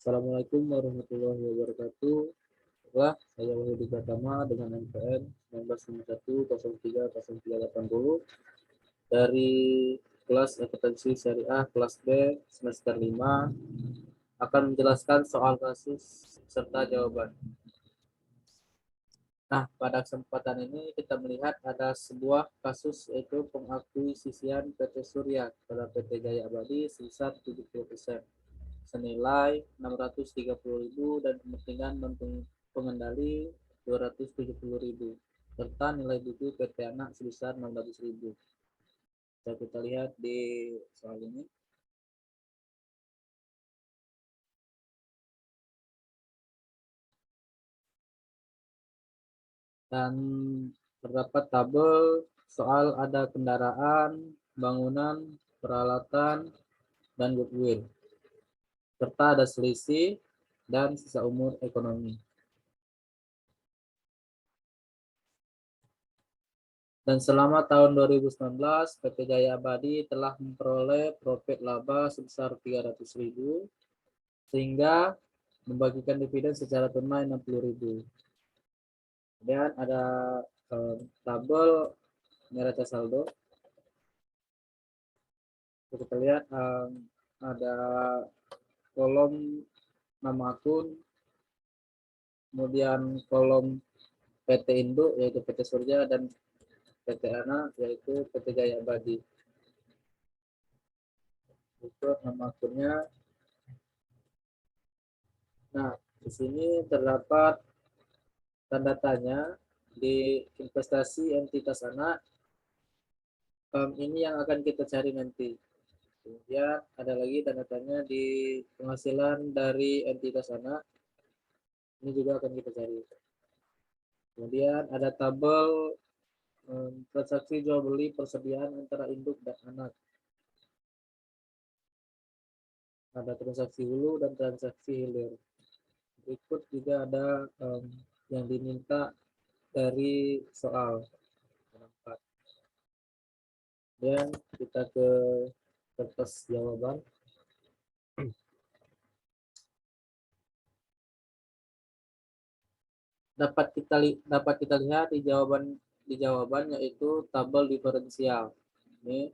Assalamualaikum warahmatullahi wabarakatuh. Saya Wahyudi Pratama dengan NPN 1951030380 dari kelas akuntansi syariah kelas B semester 5 akan menjelaskan soal kasus serta jawaban. Nah, pada kesempatan ini kita melihat ada sebuah kasus yaitu pengakuisisian PT Surya pada PT Jaya Abadi sebesar 70%. Senilai 630.000 dan kepentingan pengendali 270.000 serta nilai buku PT anak sebesar 600.000. Bisa kita lihat di soal ini. Dan terdapat tabel soal ada kendaraan, bangunan, peralatan, dan goodwill. Serta ada selisih dan sisa umur ekonomi. Dan selama tahun 2019, PT Jaya Abadi telah memperoleh profit laba sebesar 300.000, sehingga membagikan dividen secara tunai 60.000. Kemudian ada tabel neraca saldo. Kita lihat ada kolom nama akun, kemudian kolom PT induk yaitu PT Surya dan PT anak yaitu PT Jaya Abadi. Itu nama akunnya. Nah, di sini terdapat tanda tanya di investasi entitas anak. Ini yang akan kita cari nanti. Kemudian ada lagi tanda tanya di penghasilan dari entitas anak. Ini juga akan kita cari. Kemudian ada tabel transaksi jual beli persediaan antara induk dan anak. Ada transaksi hulu dan transaksi hilir. Berikut juga ada yang diminta dari soal. Dan kita ke kertas jawaban. Dapat kita lihat di jawaban yaitu tabel diferensial. Ini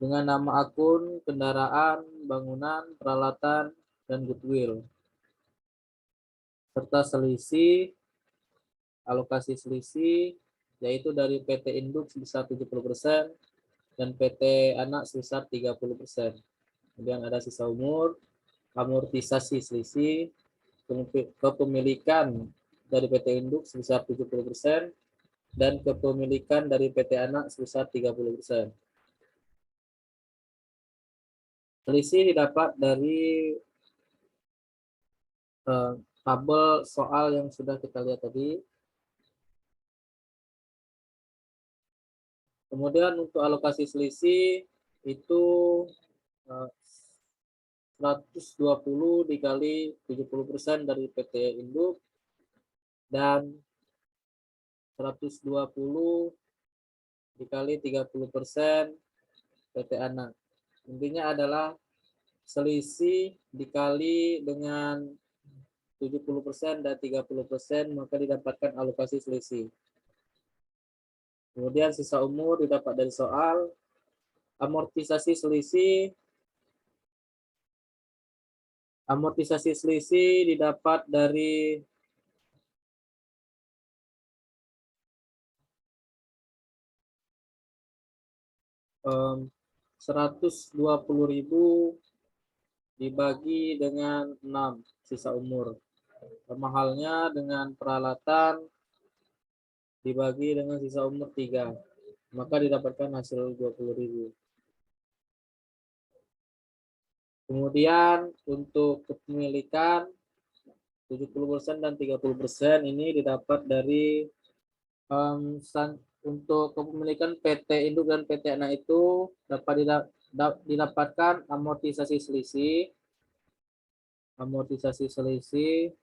dengan nama akun, kendaraan, bangunan, peralatan, dan goodwill. Serta selisih, alokasi selisih, yaitu dari PT induk sebesar 70% dan PT anak sebesar 30%. Kemudian ada sisa umur, amortisasi selisih, kepemilikan dari PT induk sebesar 70% dan kepemilikan dari PT anak sebesar 30%. Selisih didapat dari tabel soal yang sudah kita lihat tadi. Kemudian untuk alokasi selisih itu 120 dikali 70% dari PT induk dan 120 dikali 30% PT anak. Intinya adalah selisih dikali dengan 70% dan 30%, maka didapatkan alokasi selisih. Kemudian sisa umur didapat dari soal. Amortisasi selisih didapat dari um, 120.000 dibagi dengan 6 sisa umur. Sama halnya dengan peralatan dibagi dengan sisa umur 3. Maka didapatkan hasil 20.000. Kemudian untuk kepemilikan 70% dan 30% ini didapat dari untuk kepemilikan PT induk dan PT anak itu dapat didapatkan amortisasi selisih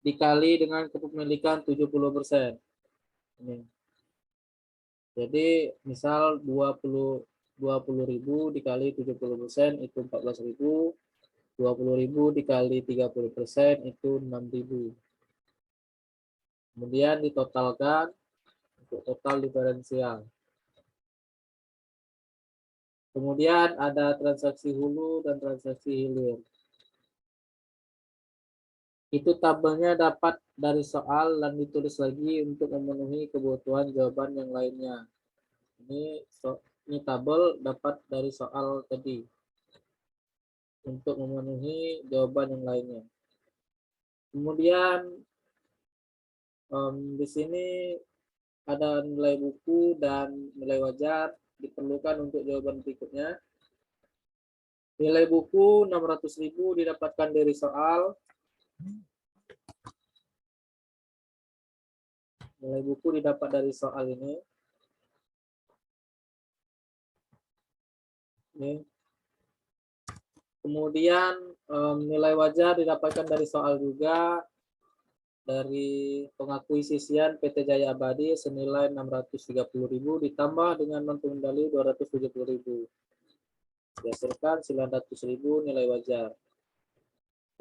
dikali dengan kepemilikan 70%. Ini. Jadi misal 20 20.000 dikali 70% itu 14.000. 20.000 dikali 30% itu 6.000. Kemudian ditotalkan untuk total diferensial. Kemudian ada transaksi hulu dan transaksi hilir. Itu tabelnya dapat dari soal dan ditulis lagi untuk memenuhi kebutuhan jawaban yang lainnya. Ini tabel dapat dari soal tadi untuk memenuhi jawaban yang lainnya. Kemudian di sini ada nilai buku dan nilai wajar diperlukan untuk jawaban berikutnya. Nilai buku 600.000 didapatkan dari soal. Nilai buku didapat dari soal ini. Kemudian nilai wajar didapatkan dari soal juga, dari pengakuisisian PT Jaya Abadi senilai 630.000 ditambah dengan non pengendali 270.000. Dihasilkan 900.000 nilai wajar.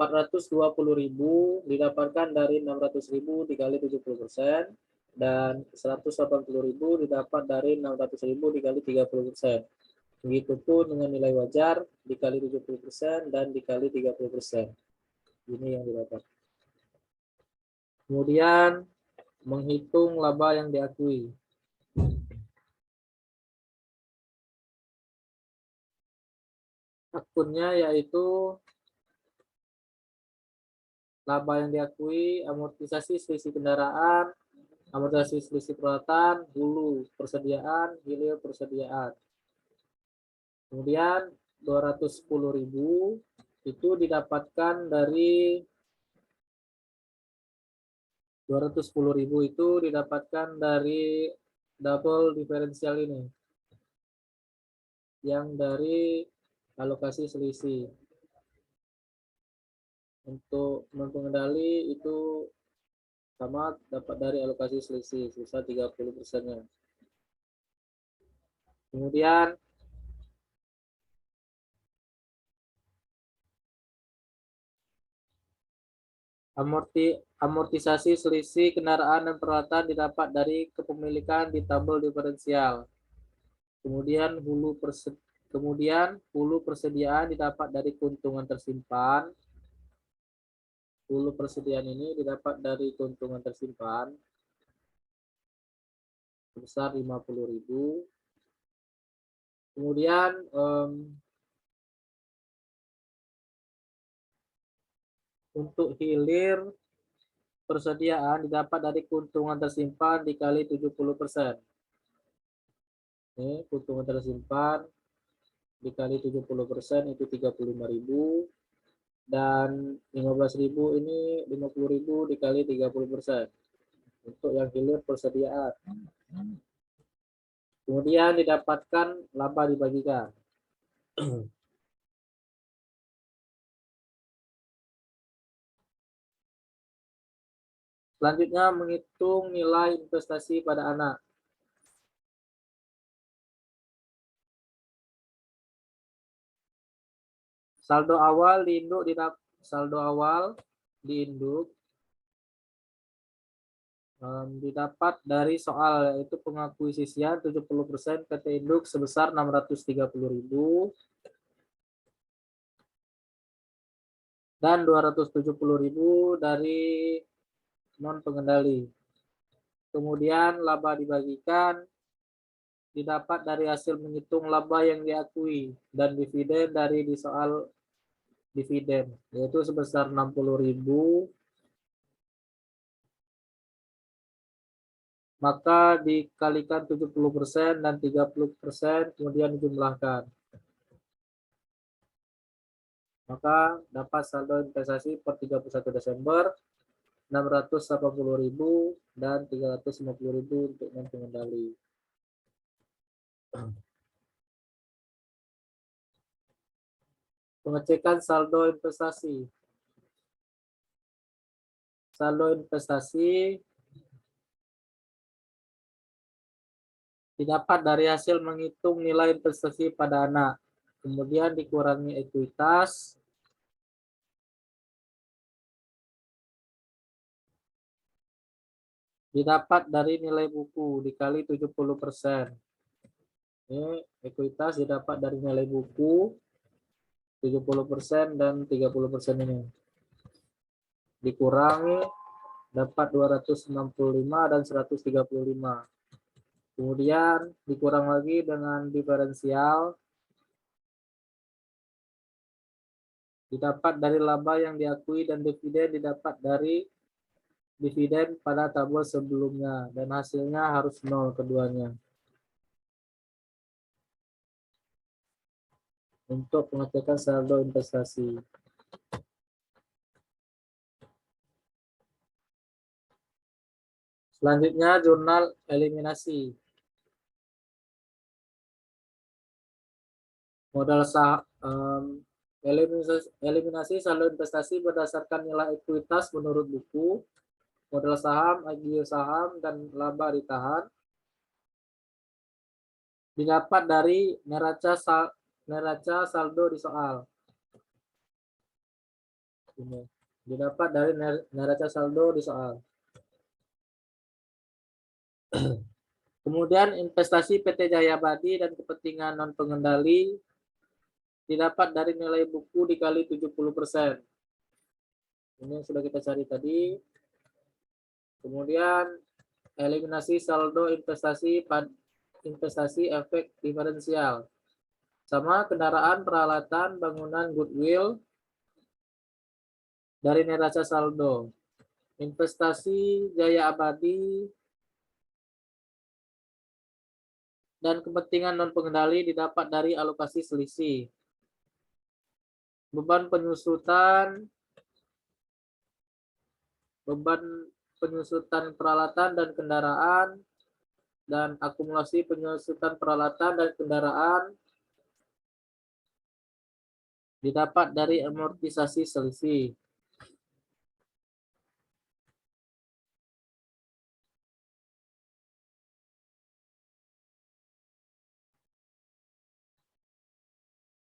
420.000 didapatkan dari 600.000 dikali 70% dan 180.000 didapat dari 600.000 dikali 30%. Begitupun dengan nilai wajar dikali 70% dan dikali 30%. Ini yang didapat. Kemudian menghitung laba yang diakui. Akunnya yaitu laba yang diakui, amortisasi selisih kendaraan, amortisasi selisih peralatan, hulu persediaan, hilir persediaan. Kemudian 210.000 itu didapatkan dari 210.000 itu didapatkan dari double diferensial ini, yang dari alokasi selisih. Untuk non pengendali itu sama dapat dari alokasi selisih sebesar 30%-nya. Kemudian amortisasi selisih kendaraan dan peralatan didapat dari kepemilikan di tabel diferensial. Kemudian hulu persediaan didapat dari keuntungan tersimpan. Hulu persediaan ini didapat dari keuntungan tersimpan sebesar 50.000. Kemudian untuk hilir persediaan didapat dari keuntungan tersimpan dikali 70%. Ini keuntungan tersimpan dikali 70% itu 35.000 dan 15.000 ini 50.000 dikali 30% untuk yang hilir persediaan. Kemudian didapatkan laba dibagikan. Selanjutnya menghitung nilai investasi pada anak. Saldo awal diinduk didapat dari soal, yaitu pengakuisisian 70% PT induk sebesar 630.000 dan 270.000 dari non pengendali. Kemudian laba dibagikan didapat dari hasil menghitung laba yang diakui dan dividen dari di soal dividen, yaitu sebesar 60.000. Maka dikalikan 70% dan 30%, kemudian dijumlahkan. Maka dapat saldo investasi per 31 Desember 680.000 dan 350.000 untuk non pengendali. Pengecekan saldo investasi. Saldo investasi didapat dari hasil menghitung nilai investasi pada anak. Kemudian dikurangi ekuitas. Didapat dari nilai buku dikali 70%. Ini ekuitas didapat dari nilai buku 70% dan 30% ini. Dikurangi dapat 265 dan 135. Kemudian dikurang lagi dengan diferensial. Didapat dari laba yang diakui dan dividen didapat dari dividen pada tabel sebelumnya. Dan hasilnya harus 0 keduanya. Untuk pengecekan saldo investasi. Selanjutnya jurnal eliminasi. Modal saham eliminasi saldo investasi berdasarkan nilai ekuitas menurut buku, modal saham, agio saham, dan laba ditahan. Didapat dari neraca saldo di soal. Ini. Didapat dari neraca saldo di soal. Kemudian investasi PT Jaya Abadi dan kepentingan non pengendali didapat dari nilai buku dikali 70%. Ini yang sudah kita cari tadi. Kemudian eliminasi saldo investasi efek diferensial. Sama kendaraan, peralatan, bangunan, goodwill dari neraca saldo. Investasi Jaya Abadi dan kepentingan non pengendali didapat dari alokasi selisih. Beban penyusutan peralatan dan kendaraan dan akumulasi penyusutan peralatan dan kendaraan didapat dari amortisasi selisih.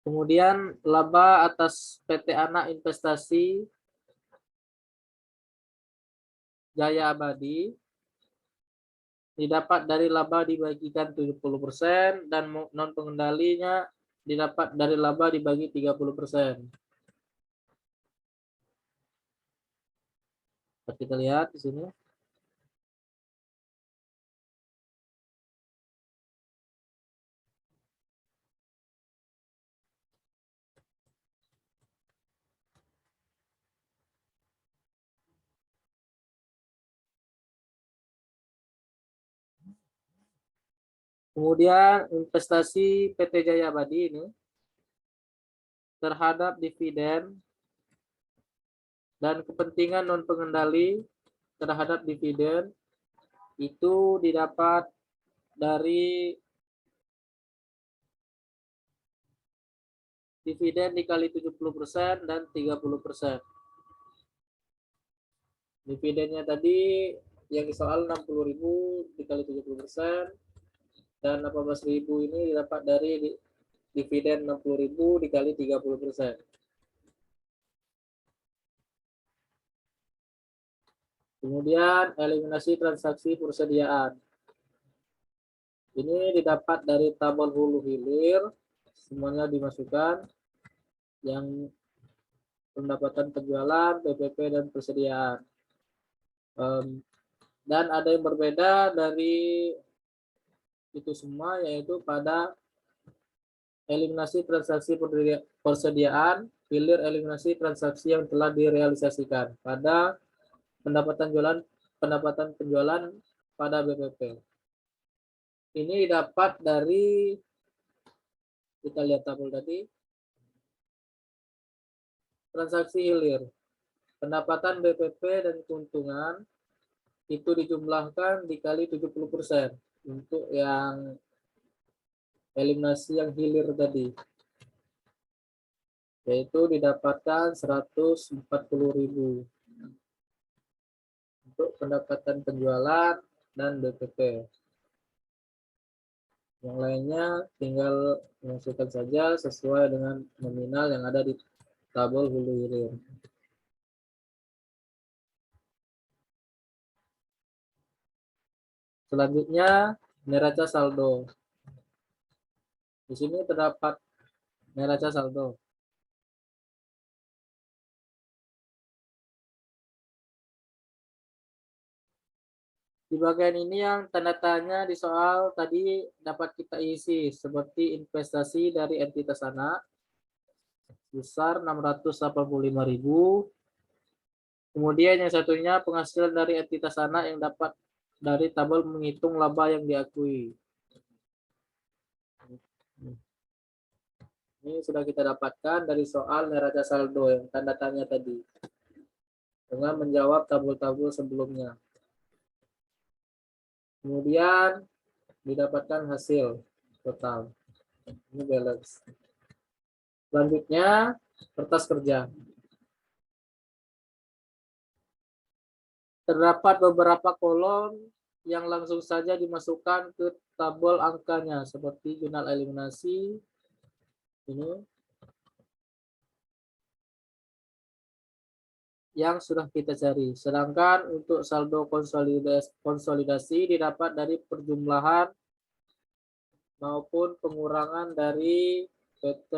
Kemudian laba atas PT Anak Investasi Jaya Abadi didapat dari laba dibagikan 70% dan non pengendalinya didapat dari laba dibagi 30%. Kita lihat di sini. Kemudian investasi PT Jaya Abadi ini terhadap dividen dan kepentingan non pengendali terhadap dividen itu didapat dari dividen dikali 70% dan 30%. Dividennya tadi yang di soal 60.000 dikali 70% dan 18.000 ini didapat dari dividen 60.000 dikali 30%. Kemudian eliminasi transaksi persediaan. Ini didapat dari tabel hulu hilir, semuanya dimasukkan yang pendapatan penjualan, PPP dan persediaan. Dan ada yang berbeda dari itu semua, yaitu pada eliminasi transaksi persediaan, hilir eliminasi transaksi yang telah direalisasikan pada pendapatan penjualan pada BPP. Ini dapat dari, kita lihat tabel tadi, transaksi hilir. Pendapatan BPP dan keuntungan itu dijumlahkan dikali 70% untuk yang eliminasi yang hilir tadi. Yaitu didapatkan 140.000 untuk pendapatan penjualan dan BPP. Yang lainnya tinggal masukkan saja sesuai dengan nominal yang ada di tabel hulu hilir. Selanjutnya neraca saldo. Di sini terdapat neraca saldo. Di bagian ini yang tanda tanya di soal tadi dapat kita isi seperti investasi dari entitas anak besar 685.000. Kemudian yang satunya penghasilan dari entitas anak yang dapat dari tabel menghitung laba yang diakui. Ini sudah kita dapatkan dari soal neraca saldo yang tanda tanya tadi. Dengan menjawab tabel-tabel sebelumnya. Kemudian didapatkan hasil total. Ini balance. Selanjutnya kertas kerja. Terdapat beberapa kolom yang langsung saja dimasukkan ke tabel angkanya seperti jurnal eliminasi ini yang sudah kita cari. Sedangkan untuk saldo konsolidasi didapat dari perjumlahan maupun pengurangan dari PT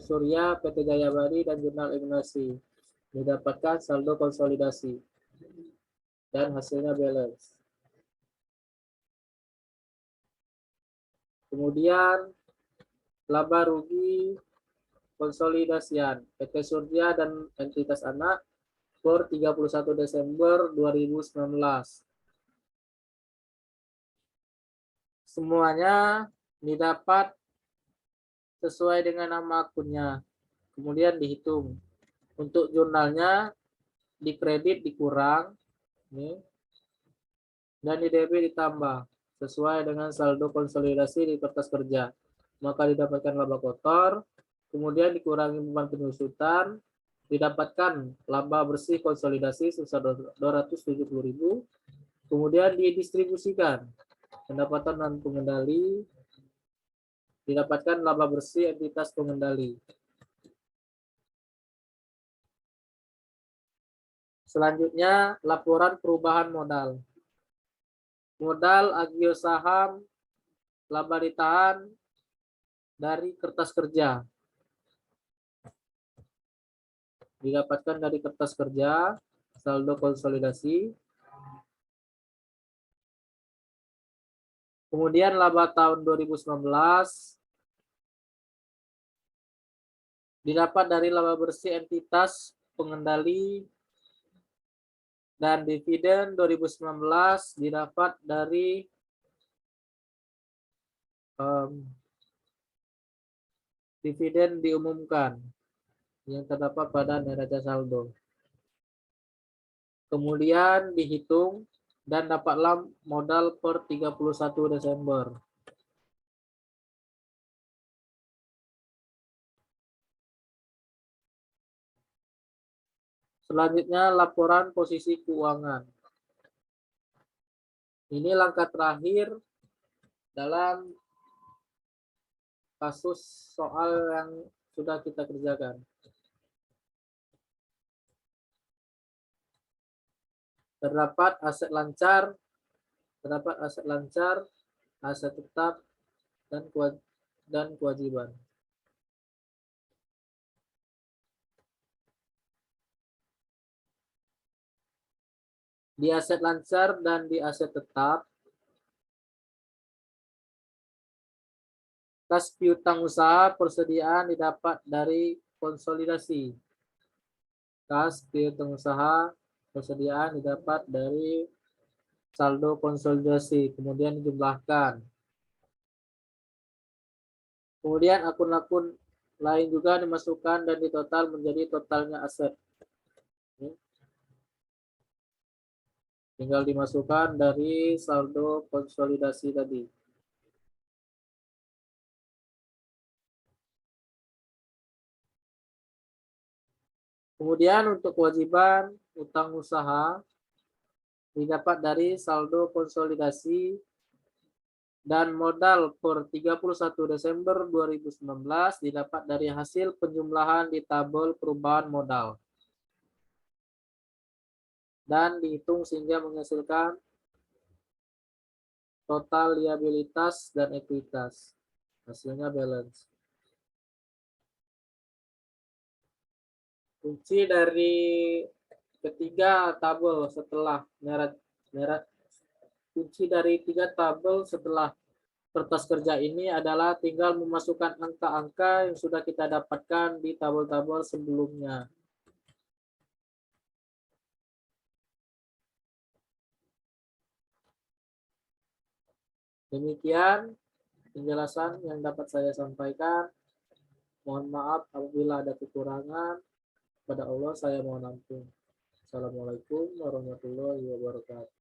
Surya, PT Jayabari, dan jurnal eliminasi. Didapatkan saldo konsolidasi. Dan hasilnya balance. Kemudian laba rugi konsolidasian PT Surya dan entitas anak per 31 Desember 2019. Semuanya didapat sesuai dengan nama akunnya. Kemudian dihitung. Untuk jurnalnya dikredit dikurang nih, dan di debit ditambah sesuai dengan saldo konsolidasi di kertas kerja. Maka didapatkan laba kotor, kemudian dikurangi beban penyusutan, didapatkan laba bersih konsolidasi sebesar 270.000, kemudian didistribusikan pendapatan non pengendali, didapatkan laba bersih entitas pengendali. Selanjutnya laporan perubahan modal. Modal agio saham laba ditahan dari kertas kerja. Didapatkan dari kertas kerja, saldo konsolidasi. Kemudian laba tahun 2019 didapat dari laba bersih entitas pengendali, dan dividen 2019 didapat dari dividen diumumkan yang terdapat pada neraca saldo. Kemudian dihitung dan dapatlah modal per 31 Desember. Selanjutnya laporan posisi keuangan. Ini langkah terakhir dalam kasus soal yang sudah kita kerjakan. Terdapat aset lancar, aset tetap, dan kewajiban. Di aset lancar dan di aset tetap, kas piutang usaha persediaan didapat dari konsolidasi. Kas piutang usaha persediaan didapat dari saldo konsolidasi, kemudian dijumlahkan. Kemudian akun-akun lain juga dimasukkan dan ditotal menjadi totalnya aset. Tinggal dimasukkan dari saldo konsolidasi tadi. Kemudian untuk kewajiban utang usaha didapat dari saldo konsolidasi Dan modal per 31 Desember 2019 didapat dari hasil penjumlahan di tabel perubahan modal. Dan dihitung sehingga menghasilkan total liabilitas dan ekuitas. Hasilnya balance. Kunci dari ketiga tabel setelah kunci dari tiga tabel setelah kertas kerja ini adalah tinggal memasukkan angka-angka yang sudah kita dapatkan di tabel-tabel sebelumnya. Demikian penjelasan yang dapat saya sampaikan. Mohon maaf apabila ada kekurangan. Pada Allah saya mohon ampun. Assalamualaikum warahmatullahi wabarakatuh.